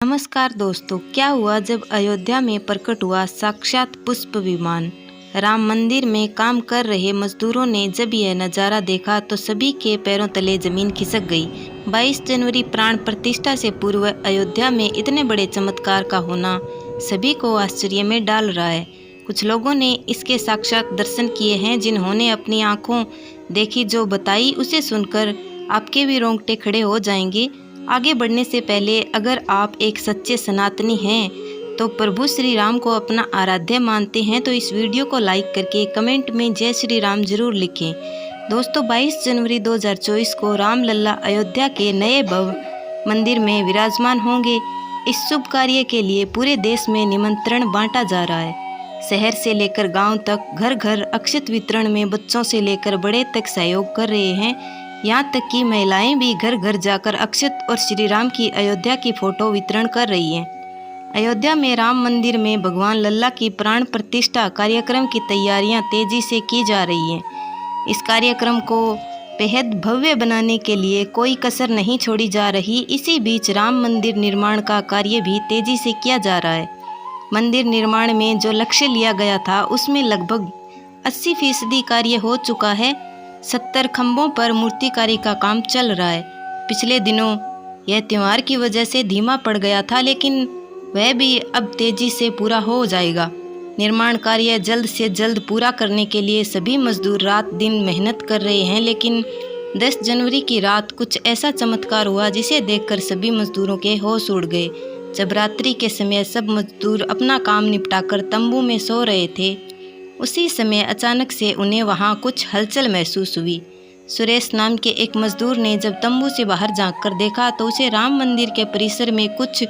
नमस्कार दोस्तों, क्या हुआ जब अयोध्या में प्रकट हुआ साक्षात पुष्प विमान। राम मंदिर में काम कर रहे मजदूरों ने जब यह नज़ारा देखा तो सभी के पैरों तले जमीन खिसक गई। 22 जनवरी प्राण प्रतिष्ठा से पूर्व अयोध्या में इतने बड़े चमत्कार का होना सभी को आश्चर्य में डाल रहा है। कुछ लोगों ने इसके साक्षात दर्शन किए हैं, जिन्होंने अपनी आंखों देखी जो बताई उसे सुनकर आपके भी रोंगटे खड़े हो जाएंगे। आगे बढ़ने से पहले अगर आप एक सच्चे सनातनी हैं तो प्रभु श्री राम को अपना आराध्य मानते हैं तो इस वीडियो को लाइक करके कमेंट में जय श्री राम जरूर लिखें। दोस्तों, 22 जनवरी 2024 को राम लल्ला अयोध्या के नए भव्य मंदिर में विराजमान होंगे। इस शुभ कार्य के लिए पूरे देश में निमंत्रण बांटा जा रहा है। शहर से लेकर गांव तक घर घर अक्षत वितरण में बच्चों से लेकर बड़े तक सहयोग कर रहे हैं। यहाँ तक कि महिलाएं भी घर घर जाकर अक्षत और श्री राम की अयोध्या की फोटो वितरण कर रही हैं। अयोध्या में राम मंदिर में भगवान लल्ला की प्राण प्रतिष्ठा कार्यक्रम की तैयारियां तेजी से की जा रही हैं। इस कार्यक्रम को बेहद भव्य बनाने के लिए कोई कसर नहीं छोड़ी जा रही। इसी बीच राम मंदिर निर्माण का कार्य भी तेजी से किया जा रहा है। मंदिर निर्माण में जो लक्ष्य लिया गया था उसमें लगभग 80% कार्य हो चुका है। 70 खंभों पर मूर्तिकारी का काम चल रहा है। पिछले दिनों यह त्योहार की वजह से धीमा पड़ गया था, लेकिन वह भी अब तेजी से पूरा हो जाएगा। निर्माण कार्य जल्द से जल्द पूरा करने के लिए सभी मजदूर रात दिन मेहनत कर रहे हैं। लेकिन 10 जनवरी की रात कुछ ऐसा चमत्कार हुआ जिसे देखकर सभी मजदूरों के होश उड़ गए। जब रात्रि के समय सब मजदूर अपना काम निपटाकर तंबू में सो रहे थे, उसी समय अचानक से उन्हें वहां कुछ हलचल महसूस हुई। सुरेश नाम के एक मजदूर ने जब तंबू से बाहर झांककर देखा तो उसे राम मंदिर के परिसर में कुछ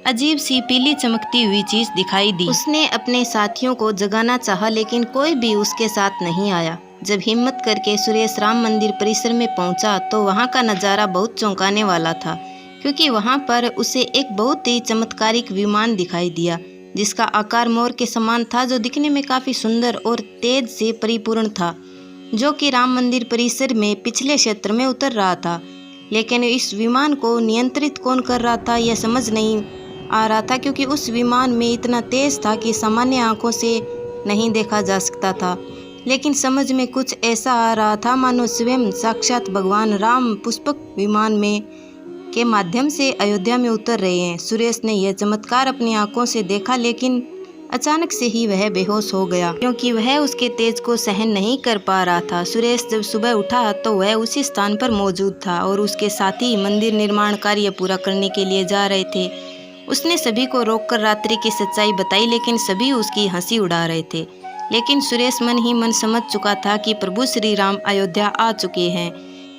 अजीब सी पीली चमकती हुई चीज दिखाई दी। उसने अपने साथियों को जगाना चाहा, लेकिन कोई भी उसके साथ नहीं आया। जब हिम्मत करके सुरेश राम मंदिर परिसर में पहुंचा तो वहां का नज़ारा बहुत चौंकाने वाला था, क्योंकि वहां पर उसे एक बहुत ही चमत्कारिक विमान दिखाई दिया जिसका आकार मोर के समान था, जो दिखने में काफ़ी सुंदर और तेज से परिपूर्ण था, जो कि राम मंदिर परिसर में पिछले क्षेत्र में उतर रहा था। लेकिन इस विमान को नियंत्रित कौन कर रहा था यह समझ नहीं आ रहा था, क्योंकि उस विमान में इतना तेज था कि सामान्य आंखों से नहीं देखा जा सकता था। लेकिन समझ में कुछ ऐसा आ रहा था मानो स्वयं साक्षात भगवान राम पुष्पक विमान में के माध्यम से अयोध्या में उतर रहे हैं। सुरेश ने यह चमत्कार अपनी आंखों से देखा, लेकिन अचानक से ही वह बेहोश हो गया, क्योंकि वह उसके तेज को सहन नहीं कर पा रहा था। सुरेश जब सुबह उठा तो वह उसी स्थान पर मौजूद था और उसके साथी मंदिर निर्माण कार्य पूरा करने के लिए जा रहे थे। उसने सभी को रोककर रात्रि की सच्चाई बताई, लेकिन सभी उसकी हंसी उड़ा रहे थे। लेकिन सुरेश मन ही मन समझ चुका था कि प्रभु श्री राम अयोध्या आ चुके हैं।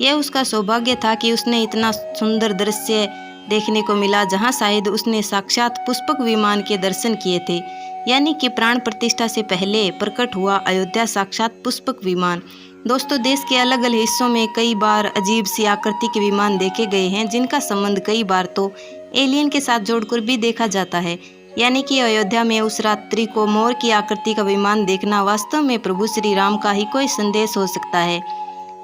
यह उसका सौभाग्य था कि उसने इतना सुंदर दृश्य देखने को मिला, जहां शायद उसने साक्षात पुष्पक विमान के दर्शन किए थे, यानी कि प्राण प्रतिष्ठा से पहले प्रकट हुआ अयोध्या साक्षात पुष्पक विमान। दोस्तों, देश के अलग अलग हिस्सों में कई बार अजीब सी आकृति के विमान देखे गए हैं, जिनका संबंध कई बार तो एलियन के साथ जोड़कर भी देखा जाता है। यानी कि अयोध्या में उस रात्रि को मोर की आकृति का विमान देखना वास्तव में प्रभु श्री राम का ही कोई संदेश हो सकता है।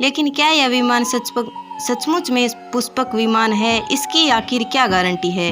लेकिन क्या यह विमान सचमुच में पुष्पक विमान है? इसकी आखिर क्या गारंटी है?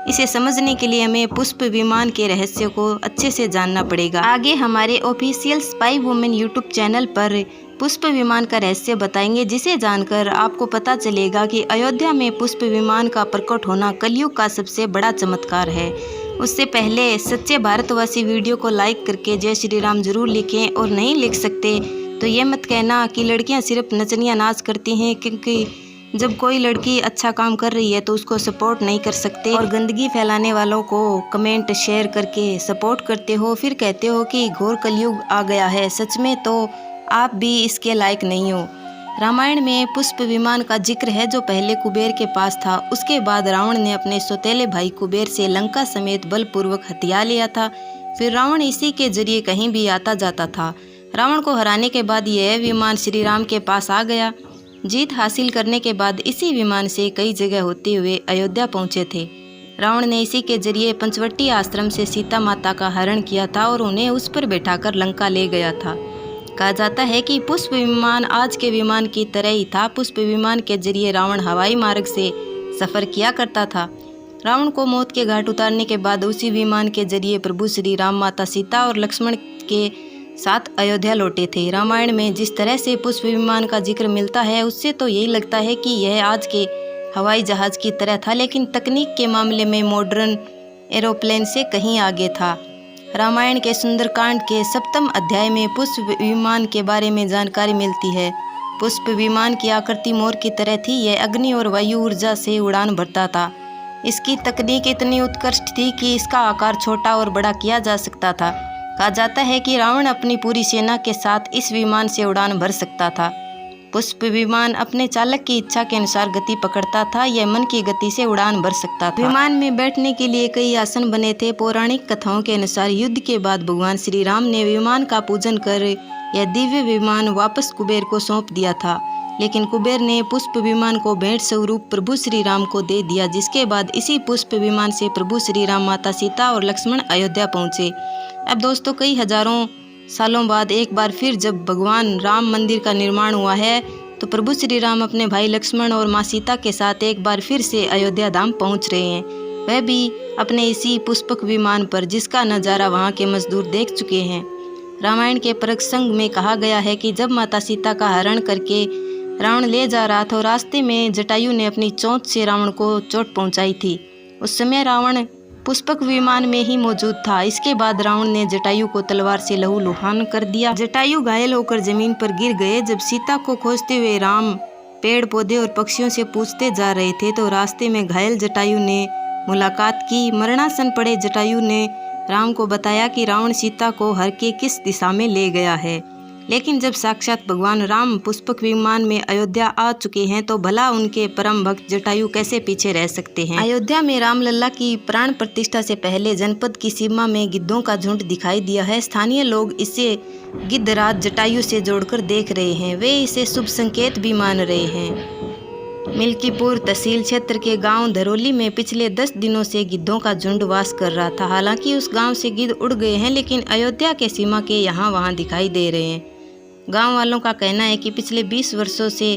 इसे समझने के लिए हमें पुष्प विमान के रहस्य को अच्छे से जानना पड़ेगा। आगे हमारे official spy women YouTube channel पर पुष्प विमान का रहस्य बताएंगे, जिसे जानकर आपको पता चलेगा कि अयोध्या में पुष्प विमान का प्रकट होना कलयुग का सबसे बड़ा चमत्कार है। उससे पहले सच्चे भारतवासी वीडियो को लाइक करके जय श्री राम जरूर लिखें, और नहीं लिख सकते तो ये मत कहना कि लड़कियां सिर्फ नचनिया नाच करती हैं, क्योंकि जब कोई लड़की अच्छा काम कर रही है तो उसको सपोर्ट नहीं कर सकते, और गंदगी फैलाने वालों को कमेंट शेयर करके सपोर्ट करते हो, फिर कहते हो कि घोर कलयुग आ गया है। सच में तो आप भी इसके लायक नहीं हो। रामायण में पुष्प विमान का जिक्र है, जो पहले कुबेर के पास था। उसके बाद रावण ने अपने सौतेले भाई कुबेर से लंका समेत बलपूर्वक हथिया लिया था। फिर रावण इसी के जरिए कहीं भी आता जाता था। रावण को हराने के बाद यह विमान श्री राम के पास आ गया। जीत हासिल करने के बाद इसी विमान से कई जगह होते हुए अयोध्या पहुंचे थे। रावण ने इसी के जरिए पंचवटी आश्रम से सीता माता का हरण किया था और उन्हें उस पर बैठाकर लंका ले गया था। कहा जाता है कि पुष्प विमान आज के विमान की तरह ही था। पुष्प विमान के जरिए रावण हवाई मार्ग से सफ़र किया करता था। रावण को मौत के घाट उतारने के बाद उसी विमान के जरिए प्रभु श्री राम माता सीता और लक्ष्मण के साथ अयोध्या लौटे थे। रामायण में जिस तरह से पुष्प विमान का जिक्र मिलता है उससे तो यही लगता है कि यह आज के हवाई जहाज की तरह था, लेकिन तकनीक के मामले में मॉडर्न एरोप्लेन से कहीं आगे था। रामायण के सुंदरकांड के 7वें अध्याय में पुष्प विमान के बारे में जानकारी मिलती है। पुष्प विमान की आकृति मोर की तरह थी। यह अग्नि और वायु ऊर्जा से उड़ान भरता था। इसकी तकनीक इतनी उत्कृष्ट थी कि इसका आकार छोटा और बड़ा किया जा सकता था। कहा जाता है कि रावण अपनी पूरी सेना के साथ इस विमान से उड़ान भर सकता था। पुष्प विमान अपने चालक की इच्छा के अनुसार गति पकड़ता था। यह मन की गति से उड़ान भर सकता था। विमान में बैठने के लिए कई आसन बने थे। पौराणिक कथाओं के अनुसार युद्ध के बाद भगवान श्री राम ने विमान का पूजन कर यह दिव्य विमान वापस कुबेर को सौंप दिया था, लेकिन कुबेर ने पुष्प विमान को भेंट स्वरूप प्रभु श्री राम को दे दिया, जिसके बाद इसी पुष्प विमान से प्रभु श्री राम, माता सीता और लक्ष्मण अयोध्या पहुँचे। अब दोस्तों, कई हजारों सालों बाद एक बार फिर जब भगवान राम मंदिर का निर्माण हुआ है, तो प्रभु श्री राम अपने भाई लक्ष्मण और माँ सीता के साथ एक बार फिर से अयोध्या धाम पहुँच रहे हैं, वह भी अपने इसी पुष्पक विमान पर, जिसका नज़ारा वहाँ के मजदूर देख चुके हैं। रामायण के प्रसंग में कहा गया है कि जब माता सीता का हरण करके रावण ले जा रहा था, रास्ते में जटायु ने अपनी चोंच से रावण को चोट पहुंचाई थी। उस समय रावण पुष्पक विमान में ही मौजूद था। इसके बाद रावण ने जटायु को तलवार से लहूलुहान कर दिया। जटायु घायल होकर जमीन पर गिर गए। जब सीता को खोजते हुए राम पेड़ पौधे और पक्षियों से पूछते जा रहे थे, तो रास्ते में घायल जटायु ने मुलाकात की। मरणासन पड़े जटायु ने राम को बताया कि रावण सीता को हर के किस दिशा में ले गया है। लेकिन जब साक्षात भगवान राम पुष्पक विमान में अयोध्या आ चुके हैं, तो भला उनके परम भक्त जटायु कैसे पीछे रह सकते हैं। अयोध्या में रामलला की प्राण प्रतिष्ठा से पहले जनपद की सीमा में गिद्धों का झुंड दिखाई दिया है। स्थानीय लोग इसे गिद्धराज जटायु से जोड़कर देख रहे हैं। वे इसे शुभ संकेत भी मान रहे हैं। मिल्कीपुर तहसील क्षेत्र के गांव धरोली में पिछले 10 दिनों से गिद्धों का झुंड वास कर रहा था। हालांकि उस गांव से गिद्ध उड़ गए हैं, लेकिन अयोध्या के सीमा के यहाँ वहाँ दिखाई दे रहे हैं। गांव वालों का कहना है कि पिछले 20 वर्षों से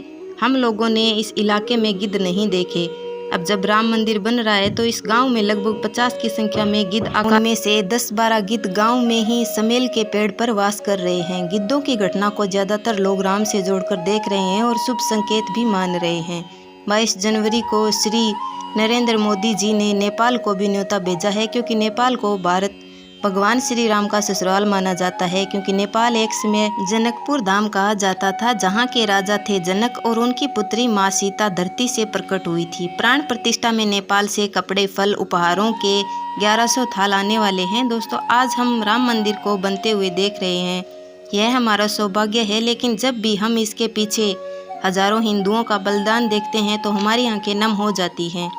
हम लोगों ने इस इलाके में गिद्ध नहीं देखे। अब जब राम मंदिर बन रहा है, तो इस गांव में लगभग 50 की संख्या में गिद्ध, उनमें से 10-12 गिद्ध गांव में ही समेल के पेड़ पर वास कर रहे हैं। गिद्धों की घटना को ज्यादातर लोग राम से जोड़कर देख रहे हैं और शुभ संकेत भी मान रहे हैं। 22 जनवरी को श्री नरेंद्र मोदी जी ने नेपाल को भी न्योता भेजा है, क्योंकि नेपाल को भारत भगवान श्री राम का ससुराल माना जाता है। क्योंकि नेपाल एक समय जनकपुर धाम कहा जाता था, जहाँ के राजा थे जनक और उनकी पुत्री माँ सीता धरती से प्रकट हुई थी। प्राण प्रतिष्ठा में नेपाल से कपड़े, फल, उपहारों के 1100 थाल आने वाले हैं। दोस्तों, आज हम राम मंदिर को बनते हुए देख रहे हैं। यह हमारा सौभाग्य है, लेकिन जब भी हम इसके पीछे हजारों हिंदुओं का बलिदान देखते हैं, तो हमारी आंखें नम हो जाती हैं।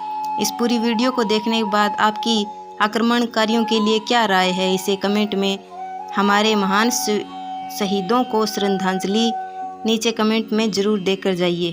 इस पूरी वीडियो को देखने के बाद आपकी आक्रमणकारियों के लिए क्या राय है, इसे कमेंट में हमारे महान शहीदों को श्रद्धांजलि नीचे कमेंट में ज़रूर देकर जाइए।